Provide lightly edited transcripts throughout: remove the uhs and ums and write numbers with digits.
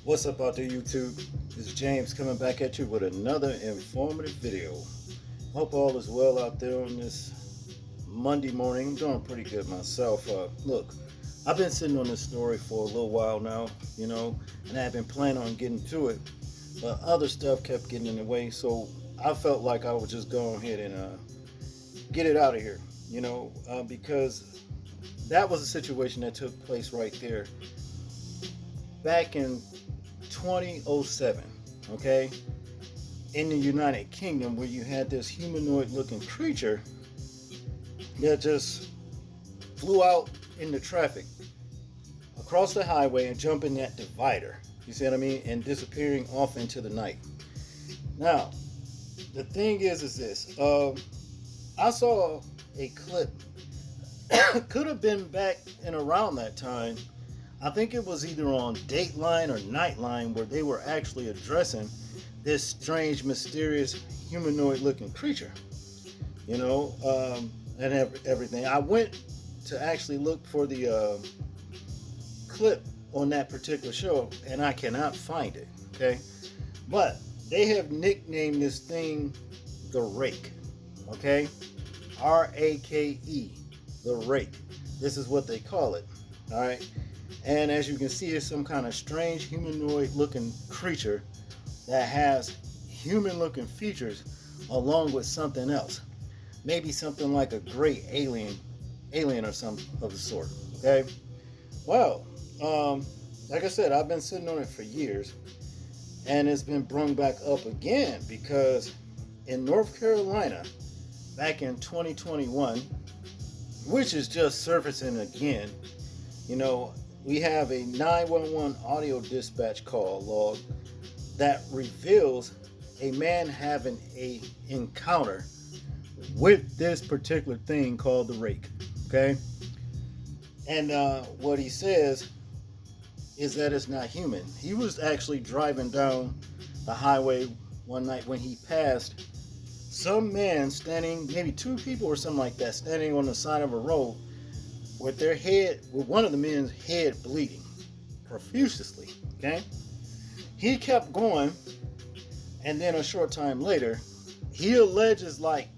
What's up out there, YouTube? This is James coming back at you with another informative video. Hope all is well out there on this Monday morning. I'm doing pretty good myself. Look, I've been sitting on this story for a little while now, and I've been planning on getting to it, but other stuff kept getting in the way, so I felt like I would just go ahead and get it out of here, because that was a situation that took place right there back in 2007, okay, in the United Kingdom, where you had this humanoid looking creature that just flew out into traffic across the highway and jumping that divider, you see what I mean, and disappearing off into the night. Now, the thing is this, I saw a clip, could have been back and around that time. I think it was either on Dateline or Nightline, where they were actually addressing this strange, mysterious, humanoid-looking creature, and everything. I went to actually look for the clip on that particular show, and I cannot find it, okay? But they have nicknamed this thing the Rake, okay? R-A-K-E, the Rake. This is what they call it, all right? And as you can see, it's some kind of strange humanoid looking creature that has human looking features along with something else. Maybe something like a gray alien or some of the sort. Okay. Well, like I said, I've been sitting on it for years, and it's been brung back up again because in North Carolina, back in 2021, which is just surfacing again, we have a 911 audio dispatch call log that reveals a man having a encounter with this particular thing called the Rake, okay? And what he says is that it's not human. He was actually driving down the highway one night when he passed some man standing, maybe two people or something like that, standing on the side of a road with one of the men's head bleeding profusely, okay? He kept going, and then a short time later, he alleges like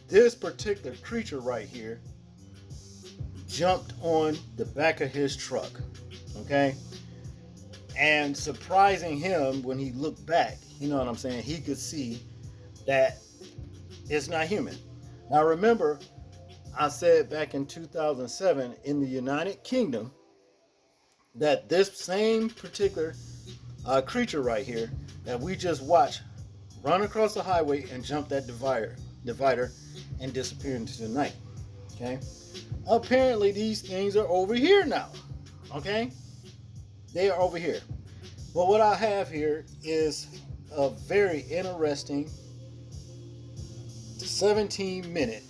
this particular creature right here jumped on the back of his truck, okay? And surprising him when he looked back, you know what I'm saying, he could see that it's not human. Now remember, I said back in 2007 in the United Kingdom that this same particular creature right here that we just watched run across the highway and jump that divider and disappear into the night. Okay. Apparently these things are over here now. Okay. They are over here. But what I have here is a very interesting 17-minute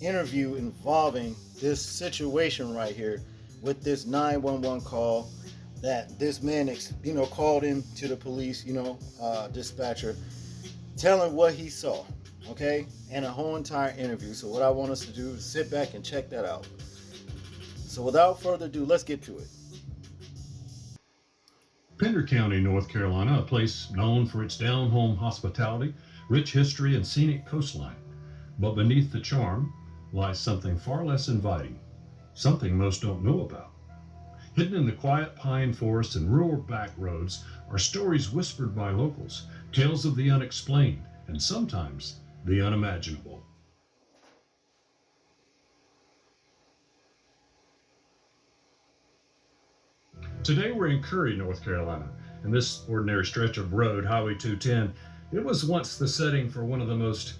interview involving this situation right here with this 911 call that this man called in to the police, dispatcher, telling what he saw, okay, and a whole entire interview. So what I want us to do is sit back and check that out. So without further ado, let's get to it. Pender County, North Carolina, a place known for its down-home hospitality, rich history, and scenic coastline. But beneath the charm lies something far less inviting, something most don't know about. Hidden in the quiet pine forests and rural back roads are stories whispered by locals, Tales of the unexplained and sometimes the unimaginable. Today we're in Curry, North Carolina, and this ordinary stretch of road, Highway 210, it was once the setting for one of the most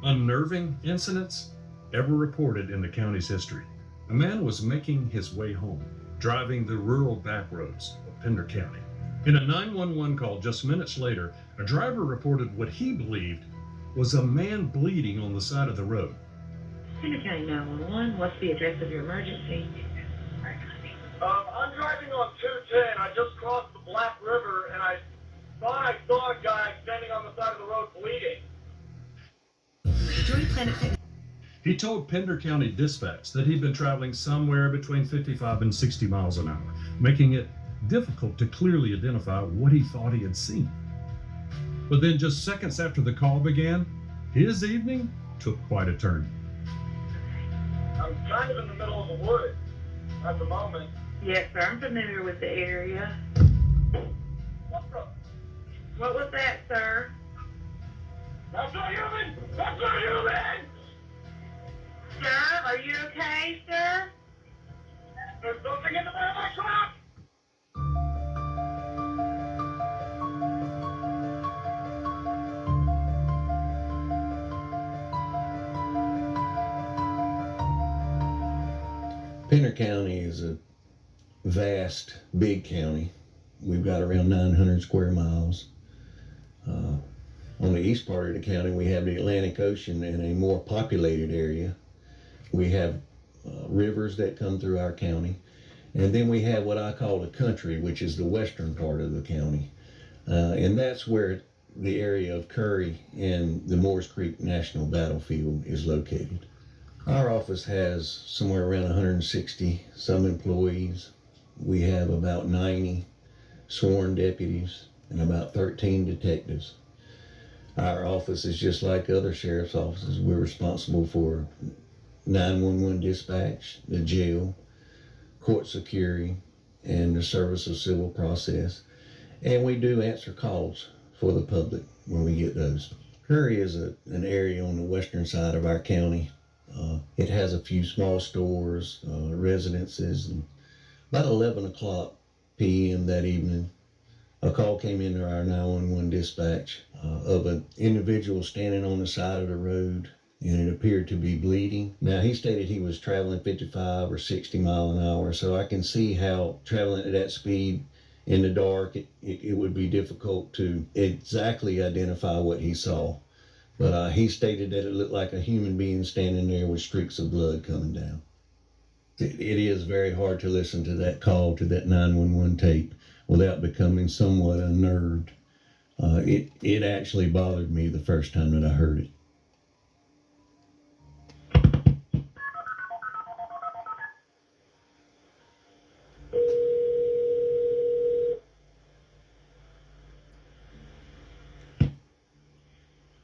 unnerving incidents ever reported in the county's history. A man was making his way home, driving the rural back roads of Pender County. In a 911 call just minutes later, a driver reported what he believed was a man bleeding on the side of the road. Pender County 911, what's the address of your emergency? I'm driving on 210. I just crossed the Black River, and I thought I saw a guy standing on the side of the road bleeding. Joy Planet Fitness. He told Pender County Dispatch that he'd been traveling somewhere between 55 and 60 miles an hour, making it difficult to clearly identify what he thought he had seen. But then just seconds after the call began, his evening took quite a turn. I'm kind of in the middle of the woods at the moment. Yes, sir, I'm familiar with the area. What the? What was that, sir? That's not human! That's not human! Sir, are you okay, sir? There's something in the back of my truck! Pender County is a vast, big county. We've got around 900 square miles. On the east part of the county, we have the Atlantic Ocean in a more populated area. We have rivers that come through our county. And then we have what I call the country, which is the western part of the county. And that's where the area of Curry and the Moores Creek National Battlefield is located. Our office has somewhere around 160 some employees. We have about 90 sworn deputies and about 13 detectives. Our office is just like other sheriff's offices. We're responsible for 911 dispatch, the jail, court security, and the service of civil process. And we do answer calls for the public when we get those. Curry is an area on the western side of our county. It has a few small stores, residences, and about 11 o'clock p.m. that evening, a call came into our 911 dispatch of an individual standing on the side of the road, and it appeared to be bleeding. Now, he stated he was traveling 55 or 60 mile an hour, so I can see how traveling at that speed in the dark, it would be difficult to exactly identify what he saw. But he stated that it looked like a human being standing there with streaks of blood coming down. It is very hard to listen to that call, to that 911 tape, without becoming somewhat unnerved. It actually bothered me the first time that I heard it.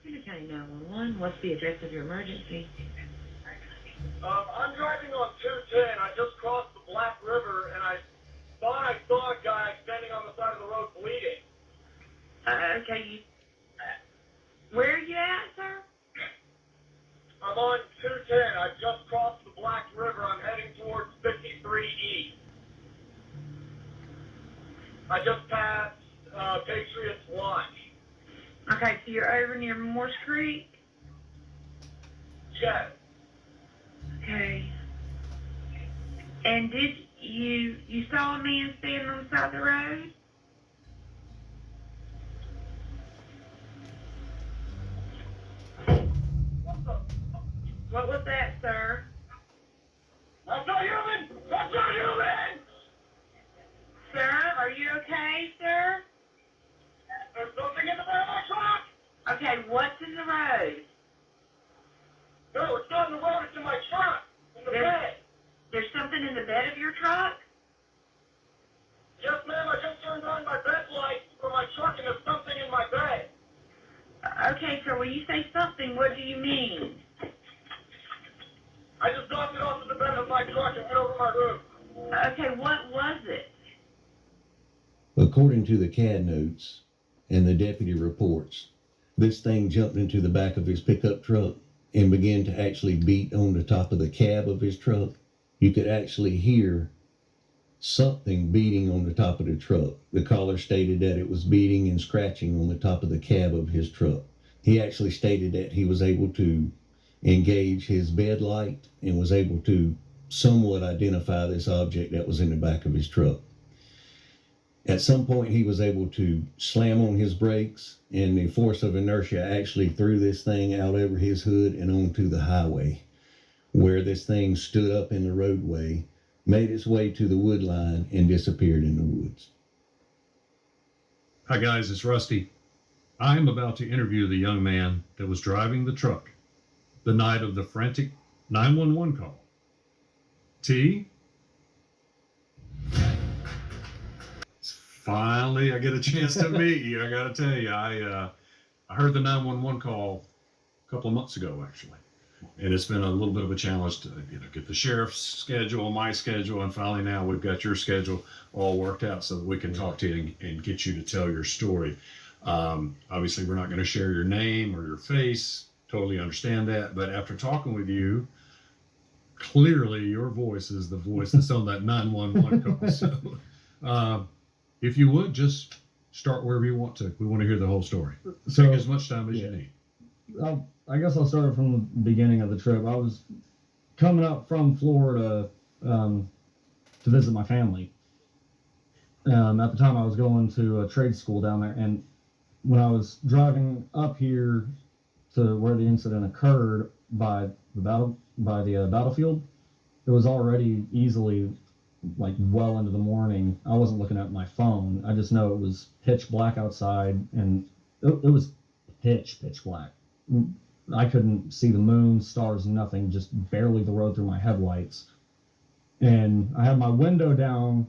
Pender County 911, what's the address of your emergency? I'm driving on 210. I just crossed the Black River, and I thought I saw a guy standing on the side of the road bleeding. Okay, where are you at, sir? I'm on 210. I just crossed the Black River. I'm heading towards 53 East. I just passed Patriots Lunch. Okay, so you're over near Moores Creek? Yes. Okay. And did you saw a man standing on the side of the road? What was that, sir? That's not human! That's not human! Sir, are you okay, sir? There's something in the back of my truck! Okay, what's in the road? No, it's not in the road, it's in my truck! In the bed! There's something in the bed of your truck? Yes, ma'am, I just turned on my bed light for my truck and there's something in my bed. Okay, sir, when you say something, what do you mean? I just knocked it off of the bed of my truck and went over my roof. Okay, what was it? According to the CAD notes, and the deputy reports. This thing jumped into the back of his pickup truck and began to actually beat on the top of the cab of his truck. You could actually hear something beating on the top of the truck. The caller stated that it was beating and scratching on the top of the cab of his truck. He actually stated that he was able to engage his bed light and was able to somewhat identify this object that was in the back of his truck. At some point, he was able to slam on his brakes, and the force of inertia actually threw this thing out over his hood and onto the highway, where this thing stood up in the roadway, made its way to the wood line, and disappeared in the woods. Hi guys, it's Rusty. I am about to interview the young man that was driving the truck the night of the frantic 911 call. T? Finally, I get a chance to meet you. I gotta tell you, I heard the 911 call a couple of months ago, actually, and it's been a little bit of a challenge to get the sheriff's schedule, my schedule, and finally now we've got your schedule all worked out so that we can talk to you and get you to tell your story. Obviously, we're not going to share your name or your face. Totally understand that, but after talking with you, clearly your voice is the voice that's on that 911 call. So, if you would just start wherever you want to. We want to hear the whole story. Take as much time as you need. I guess I'll start from the beginning of the trip. I was coming up from Florida to visit my family. At the time, I was going to a trade school down there, and when I was driving up here to where the incident occurred by the battlefield, it was already easily like well into the morning. I wasn't looking at my phone. I just know it was pitch black outside, and it was pitch black. I couldn't see the moon, stars, nothing, just barely the road through my headlights. And I had my window down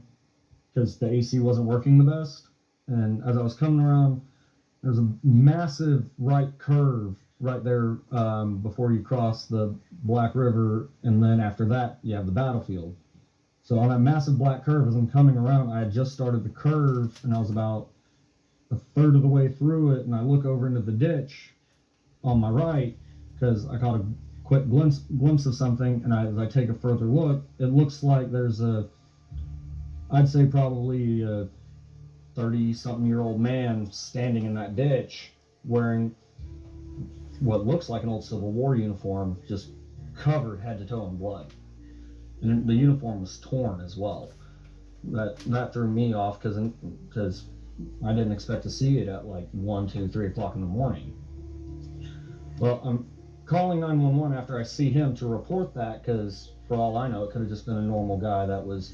because the AC wasn't working the best. And as I was coming around, there's a massive right curve right there before you cross the Black River. And then after that, you have the battlefield. So on that massive black curve, as I'm coming around, I had just started the curve, and I was about a third of the way through it, and I look over into the ditch on my right because I caught a quick glimpse of something, and as I take a further look, it looks like there's I'd say probably a 30-something-year-old man standing in that ditch wearing what looks like an old Civil War uniform, just covered head to toe in blood. And the uniform was torn as well. That threw me off because I didn't expect to see it at like 1, 2, 3 o'clock in the morning. Well, I'm calling 911 after I see him to report that because, for all I know, it could have just been a normal guy that was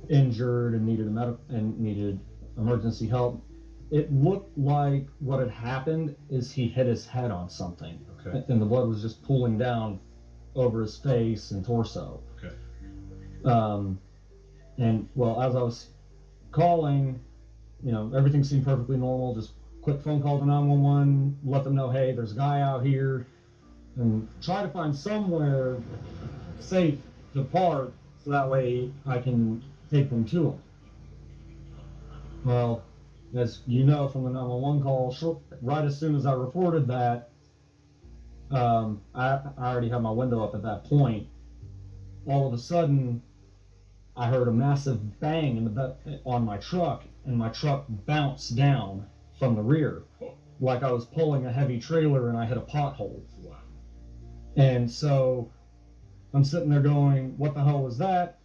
injured and needed emergency help. It looked like what had happened is he hit his head on something, Okay. and the blood was just pooling down over his face and torso. Okay. And well, as I was calling, everything seemed perfectly normal. Just quick phone call to 911, let them know, hey, there's a guy out here, and try to find somewhere safe to park so that way I can take them to him. Well, as you know from the 911 call, right as soon as I reported that, I already had my window up at that point. All of a sudden, I heard a massive bang on my truck, and my truck bounced down from the rear, like I was pulling a heavy trailer and I hit a pothole. Wow. And so I'm sitting there going, what the hell was that?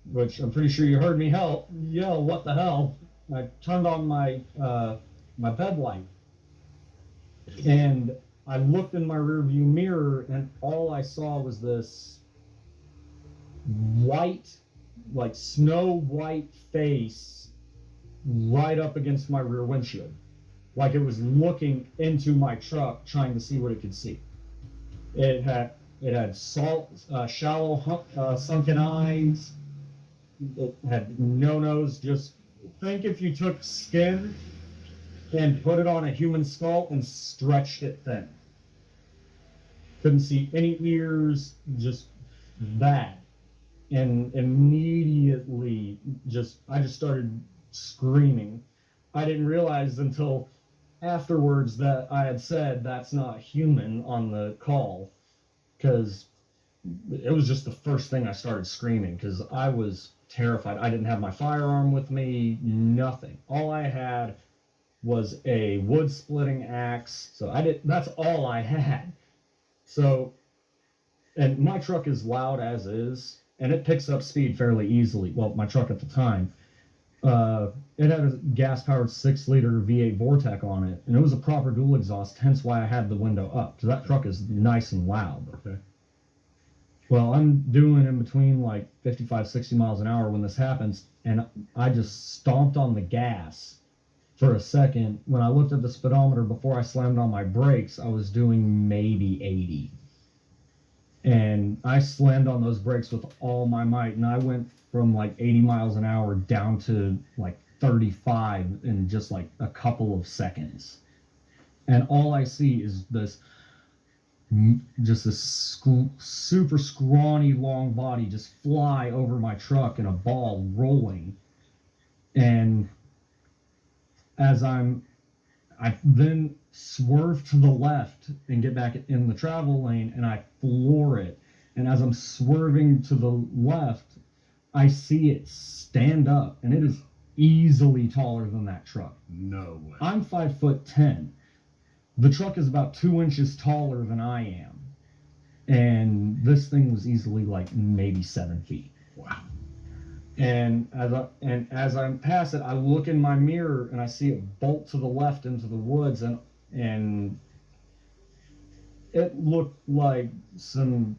Which I'm pretty sure you heard me yell, what the hell? I turned on my bed light, and I looked in my rearview mirror, and all I saw was this white, like snow white face right up against my rear windshield, like it was looking into my truck trying to see what it could see. It had shallow sunken eyes. It had no nose. Just think if you took skin and put it on a human skull and stretched it thin. Couldn't see any ears, just that. And immediately I just started screaming. I didn't realize until afterwards that I had said that's not human on the call, because it was just the first thing I started screaming because I was terrified. I didn't have my firearm with me, nothing. All I had was a wood splitting axe. So that's all I had. So, and my truck is loud as is, and it picks up speed fairly easily. Well, my truck at the time. It had a gas-powered 6-liter V8 Vortec on it, and it was a proper dual exhaust, hence why I had the window up, because that truck is nice and loud. Okay. Well, I'm doing in between like 55, 60 miles an hour when this happens, and I just stomped on the gas for a second. When I looked at the speedometer before I slammed on my brakes, I was doing maybe 80. And I slammed on those brakes with all my might, and I went from like 80 miles an hour down to like 35 in just like a couple of seconds. And all I see is just this super scrawny long body just fly over my truck in a ball rolling. And as I then swerve to the left and get back in the travel lane, and I floor it. And as I'm swerving to the left, I see it stand up, and it is easily taller than that truck. No way. I'm 5'10". The truck is about 2 inches taller than I am, and this thing was easily like maybe 7 feet. Wow. And as I'm past it, I look in my mirror and I see it bolt to the left into the woods, and it looked like some,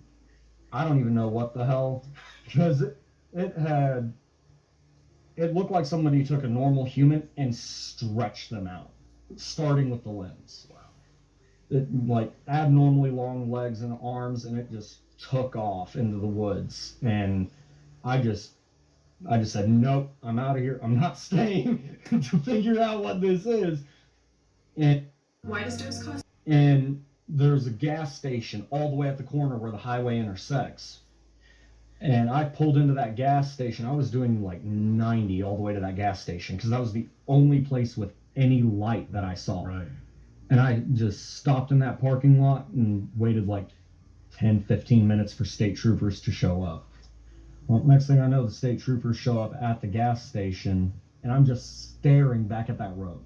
I don't even know what the hell, because it looked like somebody took a normal human and stretched them out, starting with the limbs. Wow. It like abnormally long legs and arms, and it just took off into the woods. And I just said, nope, I'm out of here. I'm not staying to figure out what this is. And Why does dose cost? And there's a gas station all the way at the corner where the highway intersects. And I pulled into that gas station. I was doing like 90 all the way to that gas station because that was the only place with any light that I saw. Right. And I just stopped in that parking lot and waited like 10, 15 minutes for state troopers to show up. Well, next thing I know, the state troopers show up at the gas station, and I'm just staring back at that road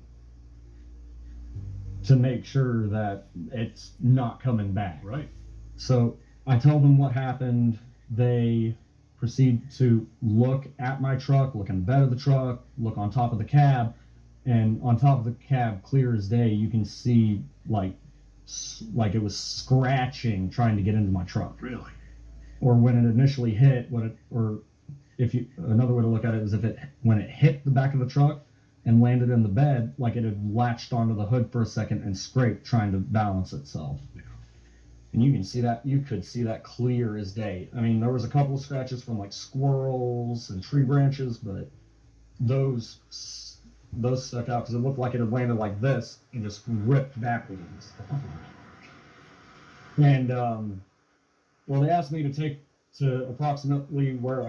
to make sure that it's not coming back. Right. So I tell them what happened. They proceed to look at my truck, look in the bed of the truck, look on top of the cab, and on top of the cab, clear as day, you can see like it was scratching trying to get into my truck. Really? Or when it initially hit, another way to look at it is when it hit the back of the truck and landed in the bed, like it had latched onto the hood for a second and scraped trying to balance itself. Yeah. And you could see that clear as day. I mean, there was a couple of scratches from like squirrels and tree branches, but those stuck out because it looked like it had landed like this and just ripped backwards. And well, they asked me to take them approximately where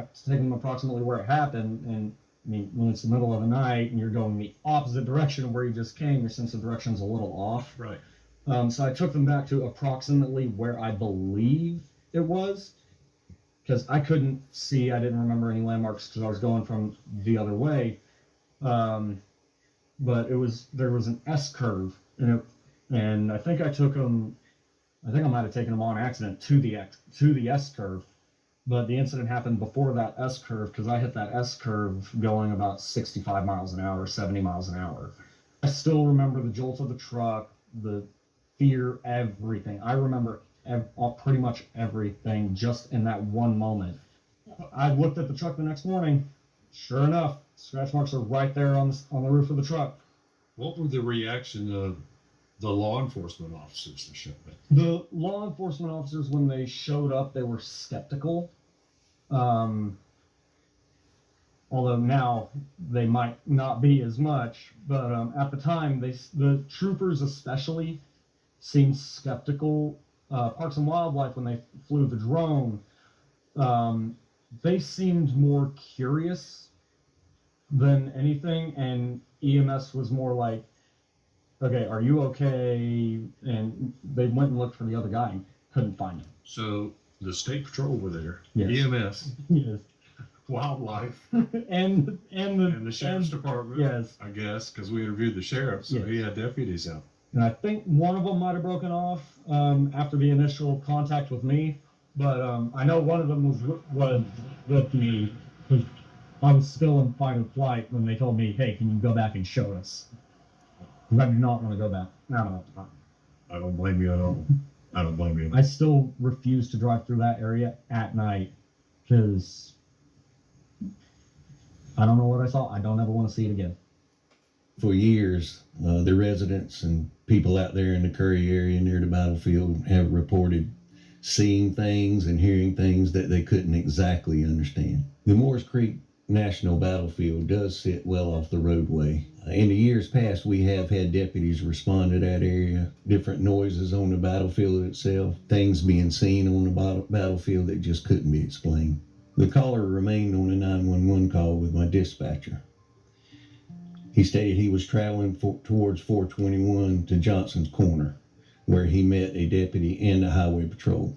it happened. And I mean, when it's the middle of the night and you're going the opposite direction of where you just came, your sense of direction's a little off. Right. So I took them back to approximately where I believe it was, because I couldn't see. I didn't remember any landmarks because I was going from the other way. But there was an S curve, and I think I took them. I think I might have taken them on accident to the S curve, but the incident happened before that S curve because I hit that S curve going about 65 miles an hour, 70 miles an hour. I still remember the jolt of the truck, the fear, everything. I remember pretty much everything just in that one moment. I looked at the truck the next morning. Sure enough, scratch marks are right there on the roof of the truck. What were the reaction of the law enforcement officers that showed up? The law enforcement officers, when they showed up, they were skeptical. Although now they might not be as much, but at the time, the troopers especially seemed skeptical. Parks and Wildlife, when they flew the drone, they seemed more curious than anything, and EMS was more like, okay, are you okay? And they went and looked for the other guy and couldn't find him. So the state patrol were there, Yes. EMS, Yes. wildlife, and and the sheriff's department. Yes. I guess because we interviewed the sheriff, so he had deputies out. And I think one of them might have broken off after the initial contact with me, but I know one of them was with me because I was still in fight or flight when they told me, "Hey, can you go back and show us?" Because I do not want to go back. No. I don't blame you at all. I don't blame you. I still refuse to drive through that area at night because I don't know what I saw. I don't ever want to see it again. For years, the residents and people out there in the Curry area near the battlefield have reported seeing things and hearing things that they couldn't exactly understand. The Moores Creek National Battlefield does sit well off the roadway. In the years past, we have had deputies respond to that area, different noises on the battlefield itself, things being seen on the battlefield that just couldn't be explained. The caller remained on a 911 call with my dispatcher. He stated he was traveling towards 421 to Johnson's Corner, where he met a deputy and a highway patrol.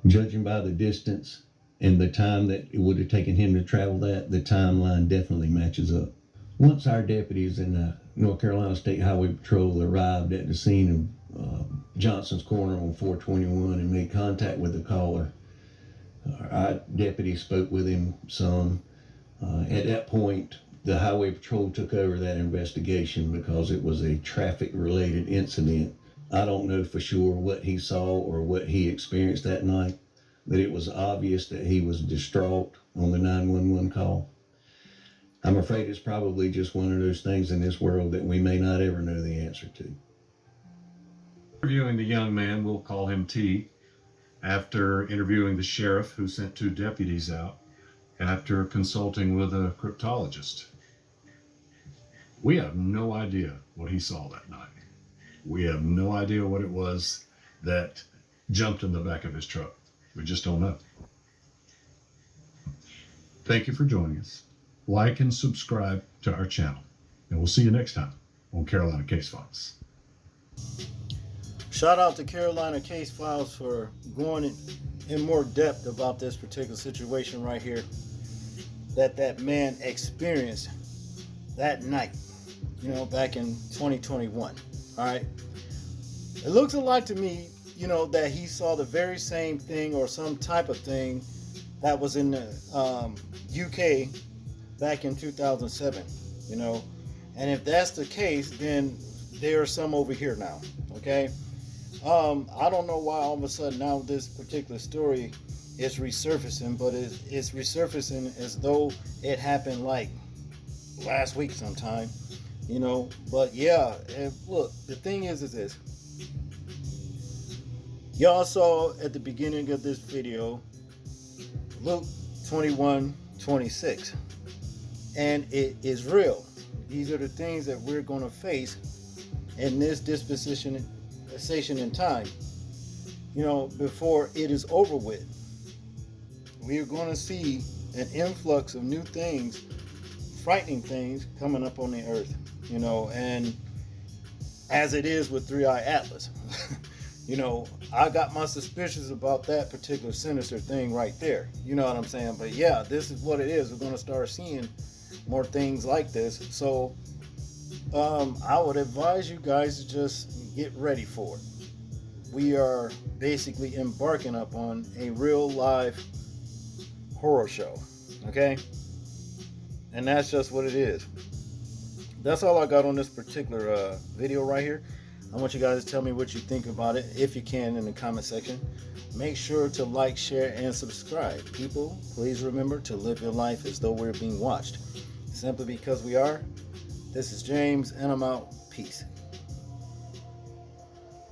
Judging by the distance and the time that it would have taken him to travel that, the timeline definitely matches up. Once our deputies in the North Carolina State Highway Patrol arrived at the scene of Johnson's Corner on 421 and made contact with the caller, our deputy spoke with him some. At that point, the Highway Patrol took over that investigation because it was a traffic-related incident. I don't know for sure what he saw or what he experienced that night, but it was obvious that he was distraught on the 911 call. I'm afraid it's probably just one of those things in this world that we may not ever know the answer to. Interviewing the young man, we'll call him T, after interviewing the sheriff who sent 2 deputies out, after consulting with a cryptologist. We have no idea what he saw that night. We have no idea what it was that jumped in the back of his truck. We just don't know. Thank you for joining us. Like and subscribe to our channel, and we'll see you next time on Carolina Case Files. Shout out to Carolina Case Files for going in more depth about this particular situation right here that man experienced that night, back in 2021. All right. It looks a lot to me, that he saw the very same thing or some type of thing that was in the UK back in 2007, and if that's the case, then there are some over here now. Okay. I don't know why all of a sudden now this particular story is resurfacing, but it's resurfacing as though it happened like last week sometime, but yeah. And look, the thing is this: y'all saw at the beginning of this video Luke 21:26, and it is real. These are the things that we're going to face in this dispensation in time, before it is over with. We are going to see an influx of new things, frightening things coming up on the earth, and as it is with 3-Eye Atlas. I got my suspicions about that particular sinister thing right there. You know what I'm saying? But yeah, this is what it is. We're going to start seeing more things like this. So I would advise you guys to just get ready for it. We are basically embarking upon a real live horror show. Okay? And that's just what it is. That's all I got on this particular video right here. I want you guys to tell me what you think about it, if you can, in the comment section. Make sure to like, share, and subscribe. People, please remember to live your life as though we're being watched. Simply because we are. This is James, and I'm out. Peace.